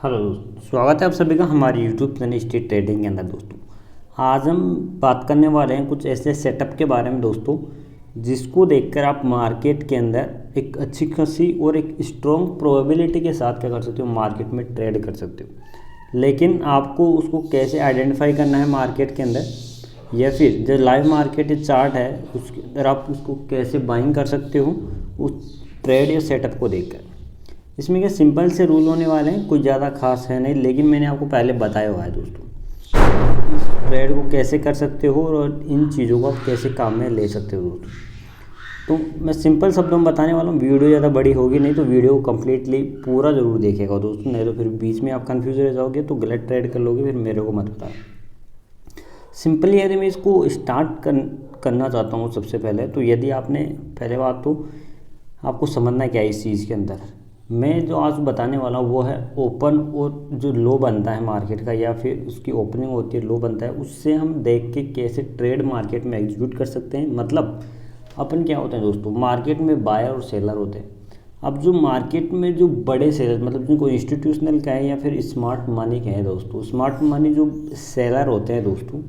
Hello दोस्तों, स्वागत है आप सभी का हमारे यूट्यूब चैनल स्ट्रीट ट्रेडिंग के अंदर। दोस्तों आज हम बात करने वाले हैं कुछ ऐसे सेटअप के बारे में दोस्तों, जिसको देखकर आप मार्केट के अंदर एक अच्छी खासी और एक स्ट्रॉन्ग प्रोबेबिलिटी के साथ क्या कर सकते हो, मार्केट में ट्रेड कर सकते हो। लेकिन आपको उसको कैसे आइडेंटिफाई करना है मार्केट के अंदर, या फिर जो लाइव मार्केट चार्ट है उसके अंदर आप उसको कैसे बाइंग कर सकते हो उस ट्रेड या सेटअप को देखकर। इसमें क्या सिंपल से रूल होने वाले हैं, कुछ ज़्यादा खास है नहीं, लेकिन मैंने आपको पहले बताया हुआ है दोस्तों इस ट्रेड को कैसे कर सकते हो और इन चीज़ों को आप कैसे काम में ले सकते हो दोस्तों। तो मैं सिंपल शब्दों में बताने वाला हूँ, वीडियो ज़्यादा बड़ी होगी नहीं, तो वीडियो को कम्प्लीटली पूरा ज़रूर देखेगा दोस्तों, नहीं तो फिर बीच में आप कन्फ्यूज रह जाओगे तो गलत ट्रेड कर लोगे, फिर मेरे को मत बताओ। सिंपली यदि मैं इसको करना चाहता हूँ सबसे पहले, तो यदि आपने पहले बात तो आपको समझना क्या है इस चीज़ के अंदर। मैं जो आज बताने वाला हूँ वो है ओपन और जो लो बनता है मार्केट का, या फिर उसकी ओपनिंग होती है लो बनता है, उससे हम देख के कैसे ट्रेड मार्केट में एग्जीक्यूट कर सकते हैं। मतलब अपन क्या होता है दोस्तों, मार्केट में बायर और सेलर होते हैं। अब जो मार्केट में जो बड़े सेलर, मतलब जिनको इंस्टीट्यूशनल कहें या फिर स्मार्ट मनी कहें दोस्तों, स्मार्ट मनी जो सेलर होते हैं दोस्तों,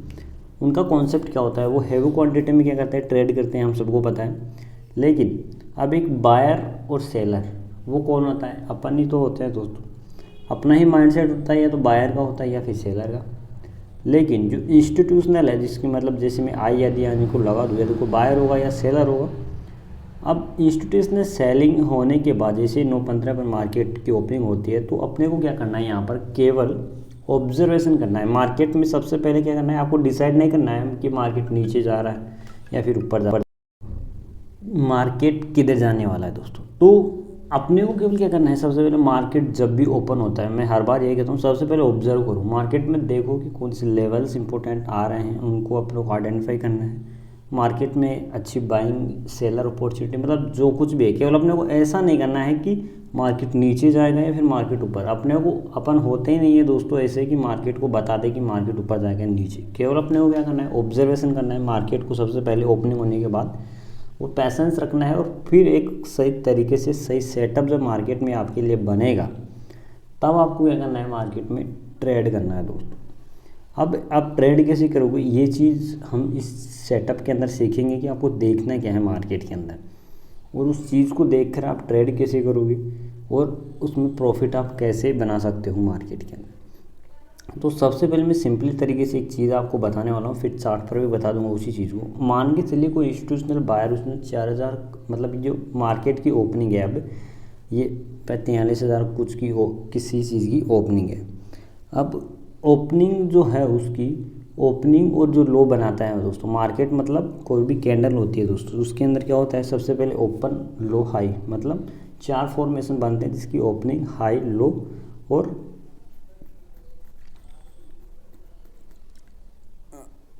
उनका कॉन्सेप्ट क्या होता है, वो हैवी क्वांटिटी में क्या करते हैं, ट्रेड करते हैं, हम सबको पता है। लेकिन अब एक बायर और सेलर, वो कौन होता है, अपन ही तो होते हैं दोस्तों। अपना ही माइंडसेट होता है, या तो बायर का होता है या फिर सेलर का। लेकिन जो इंस्टीट्यूशनल है, जिसकी मतलब जैसे मैं आई यदि आने को लगा दूँ, या तो कोई बायर होगा या सेलर होगा। अब इंस्टीट्यूशनल सेलिंग होने के बाद जैसे 9:15 पर मार्केट की ओपनिंग होती है, तो अपने को क्या करना है, यहाँ पर केवल ऑब्जर्वेशन करना है। मार्केट में सबसे पहले क्या करना है, आपको डिसाइड नहीं करना है कि मार्केट नीचे जा रहा है या फिर ऊपर जा रहा है, मार्केट किधर जाने वाला है दोस्तों। तो अपने को केवल क्या करना है, सबसे पहले मार्केट जब भी ओपन होता है, मैं हर बार यही कहता हूँ, सबसे पहले ऑब्जर्व करो मार्केट में, देखो कि कौन से लेवल्स इंपॉर्टेंट आ रहे हैं, उनको अपने को आइडेंटिफाई करना है। मार्केट में अच्छी बाइंग सेलर अपॉर्चुनिटी, मतलब जो कुछ भी है, केवल अपने को ऐसा नहीं करना है कि मार्केट नीचे जाएगा या फिर मार्केट ऊपर। अपने को अपन होते ही नहीं है दोस्तों ऐसे कि मार्केट को बता दे कि मार्केट ऊपर जाएगा नीचे। केवल अपने को क्या करना है, ऑब्जर्वेशन करना है मार्केट को सबसे पहले ओपनिंग होने के बाद, वो पैसेंस रखना है, और फिर एक सही तरीके से सही सेटअप जब मार्केट में आपके लिए बनेगा, तब आपको क्या करना है, मार्केट में ट्रेड करना है दोस्तों। अब आप ट्रेड कैसे करोगे, ये चीज़ हम इस सेटअप के अंदर सीखेंगे कि आपको देखना क्या है मार्केट के अंदर, और उस चीज़ को देखकर आप ट्रेड कैसे करोगे और उसमें प्रॉफिट आप कैसे बना सकते हो मार्केट के अंदर। तो सबसे पहले मैं सिंपली तरीके से एक चीज़ आपको बताने वाला हूँ, फिर चार्ट पर भी बता दूंगा उसी चीज़ को। मान के चलिए कोई इंस्टीट्यूशनल बायर, उसने 4,000, मतलब जो मार्केट की ओपनिंग है, अब ये 43,000 कुछ की किसी चीज़ की ओपनिंग है। अब ओपनिंग जो है उसकी ओपनिंग और जो लो बनाता है दोस्तों मार्केट, मतलब कोई भी कैंडल होती है दोस्तों, उसके अंदर क्या होता है, सबसे पहले ओपन लो हाई, मतलब 4 फॉर्मेशन बनते हैं, जिसकी ओपनिंग हाई लो और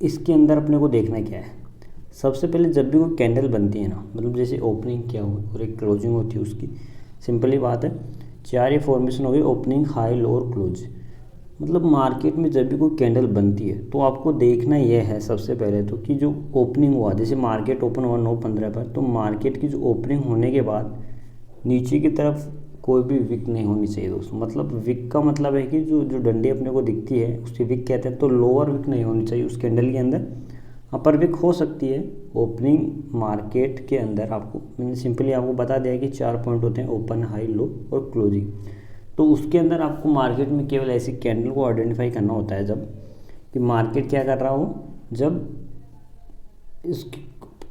इसके अंदर अपने को देखना क्या है। सबसे पहले जब भी कोई कैंडल बनती है ना, मतलब जैसे ओपनिंग क्या हो और एक क्लोजिंग होती है उसकी, सिंपली बात है, 4 ये फॉर्मेशन हो गई, ओपनिंग हाई लो और क्लोज। मतलब मार्केट में जब भी कोई कैंडल बनती है, तो आपको देखना यह है सबसे पहले तो कि जो ओपनिंग हुआ, जैसे मार्केट ओपन हुआ 9:15 पर, तो मार्केट की जो ओपनिंग होने के बाद नीचे की तरफ कोई भी विक नहीं होनी चाहिए दोस्तों। मतलब विक का मतलब है कि जो जो डंडी अपने को दिखती है उसकी विक कहते हैं, तो लोअर विक नहीं होनी चाहिए उस कैंडल के अंदर, अपर विक हो सकती है। ओपनिंग मार्केट के अंदर आपको मैंने सिंपली आपको बता दिया कि 4 पॉइंट होते हैं, ओपन हाई लो और क्लोजिंग। तो उसके अंदर आपको मार्केट में केवल ऐसी कैंडल को आइडेंटिफाई करना होता है जब कि मार्केट क्या कर रहा हो, जब इस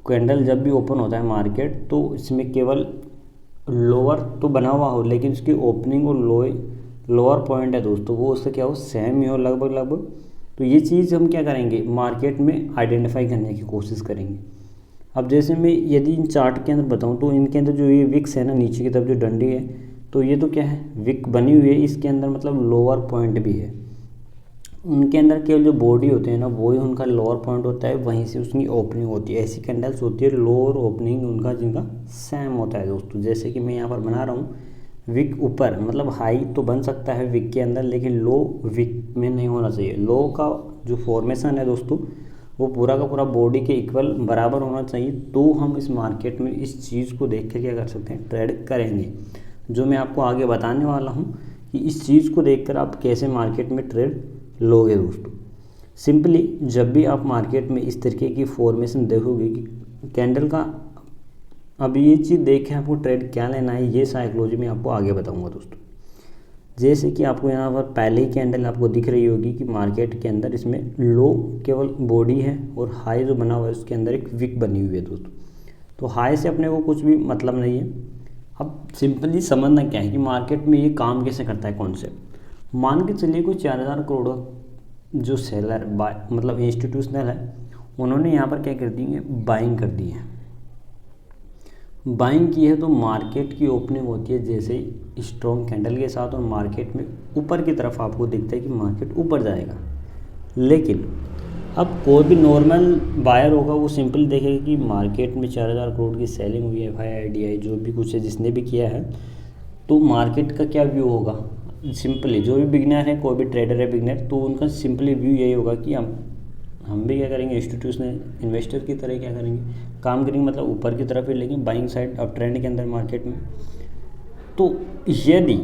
कैंडल जब भी ओपन होता है मार्केट, तो इसमें केवल लोअर तो बना हुआ हो, लेकिन उसकी ओपनिंग और लोअर पॉइंट है दोस्तों, वो उससे क्या हो, सेम ही हो लगभग लगभग। तो ये चीज़ हम क्या करेंगे, मार्केट में आइडेंटिफाई करने की कोशिश करेंगे। अब जैसे मैं यदि इन चार्ट के अंदर बताऊं, तो इनके अंदर जो ये विक्स है ना, नीचे की तरफ जो डंडी है, तो ये तो क्या है, विक बनी हुई है, इसके अंदर मतलब लोअर पॉइंट भी है। उनके अंदर केवल जो बॉडी होते हैं ना, वही उनका लोअर पॉइंट होता है, वहीं से उसकी ओपनिंग होती है। ऐसी कैंडल्स होती है लोअर ओपनिंग उनका जिनका सेम होता है दोस्तों। जैसे कि मैं यहाँ पर बना रहा हूँ, विक ऊपर मतलब हाई तो बन सकता है विक के अंदर, लेकिन लो विक में नहीं होना चाहिए। लो का जो फॉर्मेशन है दोस्तों, वो पूरा का पूरा बॉडी के इक्वल बराबर होना चाहिए, तो हम इस मार्केट में इस चीज़ को देख कर क्या कर सकते हैं, ट्रेड करेंगे। जो मैं आपको आगे बताने वाला हूँ कि इस चीज़ को देखकर आप कैसे मार्केट में ट्रेड लोगे दोस्तों। सिंपली जब भी आप मार्केट में इस तरीके की फॉर्मेशन देखोगे कि कैंडल का, अब ये चीज़ देख के आपको ट्रेड क्या लेना है, ये साइकोलॉजी में आपको आगे बताऊंगा दोस्तों। जैसे कि आपको यहाँ पर पहले ही कैंडल आपको दिख रही होगी कि मार्केट के अंदर इसमें लो केवल बॉडी है और हाई जो बना हुआ है उसके अंदर एक विक बनी हुई है दोस्तों। तो हाई से अपने को कुछ भी मतलब नहीं है। अब सिंपली समझना क्या है कि मार्केट में ये काम कैसे करता है कॉन्सेप्ट। मान के चलिए कोई 4000 करोड़ जो सेलर मतलब इंस्टीट्यूशनल है, उन्होंने यहाँ पर क्या कर दी है, बाइंग कर दी है। बाइंग की है तो मार्केट की ओपनिंग होती है जैसे ही स्ट्रॉन्ग कैंडल के साथ, और मार्केट में ऊपर की तरफ आपको दिखता है कि मार्केट ऊपर जाएगा। लेकिन अब कोई भी नॉर्मल बायर होगा वो सिंपल देखेगा कि मार्केट में 4000 करोड़ की सेलिंग हुई है, FII जो भी कुछ है जिसने भी किया है, तो मार्केट का क्या व्यू होगा। सिंपली जो भी बिगनर है, कोई भी ट्रेडर है बिगनर, तो उनका सिंपली व्यू यही होगा कि हम भी क्या करेंगे, इंस्टीट्यूशनल इन्वेस्टर की तरह क्या करेंगे, काम करेंगे, मतलब ऊपर की तरफ ही लेंगे, बाइंग साइड अब ट्रेंड के अंदर मार्केट में। तो यदि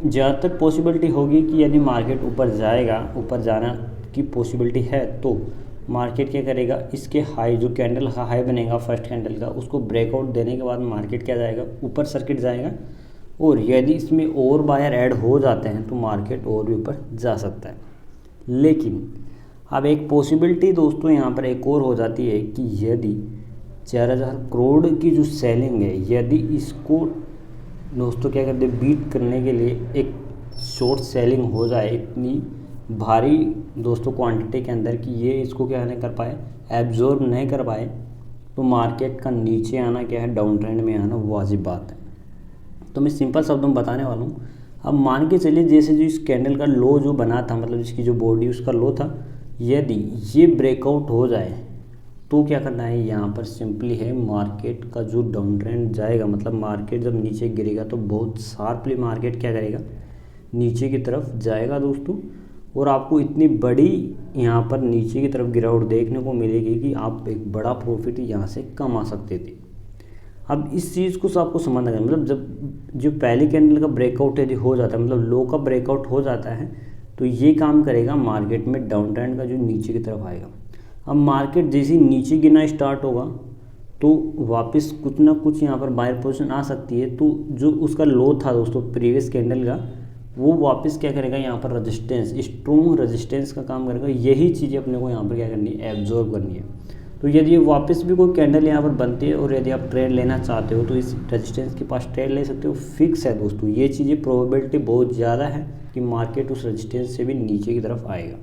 ज़्यादातर पॉसिबिलिटी होगी कि यदि मार्केट ऊपर जाएगा, ऊपर जाना की पॉसिबिलिटी है, तो मार्केट क्या करेगा, इसके हाई जो कैंडल का हाई बनेगा फर्स्ट कैंडल का, उसको ब्रेकआउट देने के बाद मार्केट क्या जाएगा, ऊपर सर्किट जाएगा। और यदि इसमें और बायर ऐड हो जाते हैं तो मार्केट और भी ऊपर जा सकता है। लेकिन अब एक पॉसिबिलिटी दोस्तों यहाँ पर एक और हो जाती है कि यदि 4000 करोड़ की जो सेलिंग है, यदि इसको दोस्तों क्या करते हैं, बीट करने के लिए एक शॉर्ट सेलिंग हो जाए इतनी भारी दोस्तों क्वांटिटी के अंदर कि ये इसको क्या नहीं कर पाए, एब्जॉर्ब नहीं कर पाए, तो मार्केट का नीचे आना क्या है, डाउन ट्रेंड में आना वाजिब बात है। तो मैं सिंपल शब्दों में बताने वाला हूँ। अब मान के चलिए जैसे जो इस कैंडल का लो जो बना था, मतलब इसकी जो बॉडी उसका लो था, यदि ये ब्रेकआउट हो जाए तो क्या करना है, यहाँ पर सिंपली है मार्केट का जो डाउन ट्रेंड जाएगा, मतलब मार्केट जब नीचे गिरेगा तो बहुत शार्पली मार्केट क्या करेगा, नीचे की तरफ जाएगा दोस्तों। और आपको इतनी बड़ी यहाँ पर नीचे की तरफ गिरावट देखने को मिलेगी कि आप एक बड़ा प्रॉफिट यहाँ से कमा सकते थे। अब इस चीज़ को आपको समझना है, मतलब जब जो पहली कैंडल का ब्रेकआउट यदि हो जाता है, मतलब लो का ब्रेकआउट हो जाता है, तो ये काम करेगा मार्केट में डाउन ट्रेंड का जो नीचे की तरफ आएगा। अब मार्केट जैसे ही नीचे गिरना स्टार्ट होगा तो वापस कुछ ना कुछ यहाँ पर बायर पोजीशन आ सकती है। तो जो उसका लो था दोस्तों प्रीवियस कैंडल का, वो वापस क्या करेगा, यहाँ पर रेजिस्टेंस, स्ट्रॉन्ग रेजिस्टेंस का काम करेगा। यही चीज़ें अपने को यहाँ पर क्या करनी है, एब्जॉर्ब करनी है। तो यदि ये वापस भी कोई कैंडल यहाँ पर बनती है और यदि आप ट्रेड लेना चाहते हो तो इस रेजिस्टेंस के पास ट्रेड ले सकते हो, फिक्स है दोस्तों। ये चीज़ें प्रोबेबिलिटी बहुत ज़्यादा है कि मार्केट उस रेजिस्टेंस से भी नीचे की तरफ आएगा।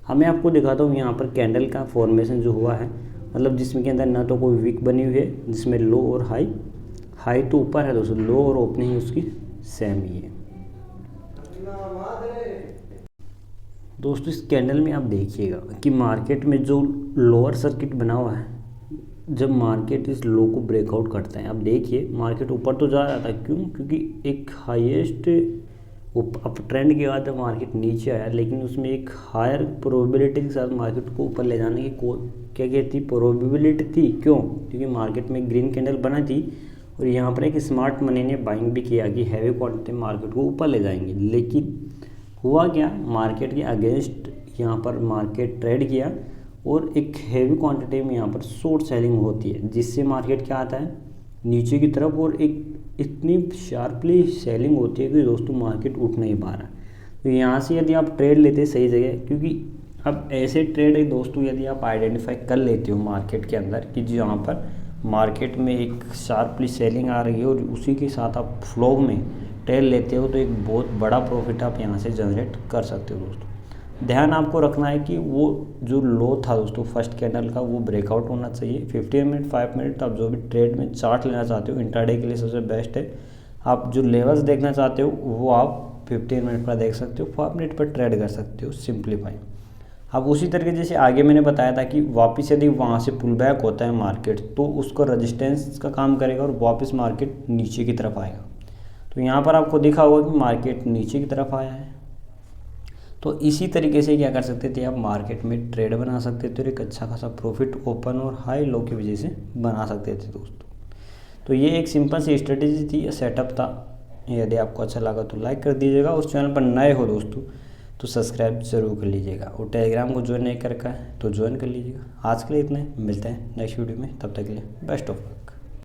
हमें आपको दिखाता हूँ यहाँ पर कैंडल का फॉर्मेशन जो हुआ है, मतलब जिसमें के अंदर ना तो कोई वीक बनी हुई है, जिसमें लो और हाई तो ऊपर है दोस्तों, लो और ओपनिंग उसकी सेम ही है दोस्तों। इस कैंडल में आप देखिएगा कि मार्केट में जो लोअर सर्किट बना हुआ है, जब मार्केट इस लो को ब्रेकआउट करता है, आप देखिए मार्केट ऊपर तो जा रहा था, क्यों, क्योंकि एक हाईएस्ट अप ट्रेंड के बाद मार्केट नीचे आया, लेकिन उसमें एक हायर प्रोबेबिलिटी के साथ मार्केट को ऊपर ले जाने की क्या थी, प्रोबेबिलिटी थी। क्यों, क्योंकि मार्केट में ग्रीन कैंडल बना थी और यहाँ पर एक स्मार्ट मनी ने बाइंग भी किया कि हैवी क्वांटिटी मार्केट को ऊपर ले जाएंगे। लेकिन हुआ क्या, मार्केट के अगेंस्ट यहाँ पर मार्केट ट्रेड किया और एक हैवी क्वांटिटी में यहाँ पर शॉर्ट सेलिंग होती है, जिससे मार्केट क्या आता है, नीचे की तरफ, और एक इतनी शार्पली सेलिंग होती है कि दोस्तों मार्केट उठ नहीं पा रहा। तो यहाँ से यदि आप ट्रेड लेते हैं सही जगह, क्योंकि अब ऐसे ट्रेड है दोस्तों, यदि आप आइडेंटिफाई कर लेते हो मार्केट के अंदर कि जहाँ पर मार्केट में एक शार्पली सेलिंग आ रही है और उसी के साथ आप फ्लो में ट्रेड लेते हो, तो एक बहुत बड़ा प्रॉफिट आप यहाँ से जनरेट कर सकते हो दोस्तों। ध्यान आपको रखना है कि वो जो लो था दोस्तों फर्स्ट कैंडल का, वो ब्रेकआउट होना चाहिए। 15 मिनट 5 मिनट आप जो भी ट्रेड में चार्ट लेना चाहते हो, इंट्राडे के लिए सबसे बेस्ट है। आप जो लेवल्स देखना चाहते हो वो आप 15 मिनट पर देख सकते हो, 5 मिनट पर ट्रेड कर सकते हो, सिंप्लीफाई। अब उसी तरीके जैसे आगे मैंने बताया था कि वापस यदि वहाँ से पुल बैक होता है मार्केट, तो उसको रेजिस्टेंस का काम करेगा और वापस मार्केट नीचे की तरफ आएगा। तो यहाँ पर आपको दिखा होगा कि मार्केट नीचे की तरफ आया है। तो इसी तरीके से क्या कर सकते थे, आप मार्केट में ट्रेड बना सकते थे और एक अच्छा खासा प्रॉफिट ओपन और हाई लो की वजह से बना सकते थे दोस्तों। तो ये एक सिंपल सी स्ट्रेटेजी थी, सेटअप था यदि आपको अच्छा लगा तो लाइक कर दीजिएगा, और चैनल पर नए हो दोस्तों तो सब्सक्राइब ज़रूर कर लीजिएगा, और टेलीग्राम को ज्वाइन नहीं कर रखा है तो ज्वाइन कर लीजिएगा। आज के लिए इतना ही, मिलते हैं नेक्स्ट वीडियो में, तब तक के लिए बेस्ट ऑफ लक।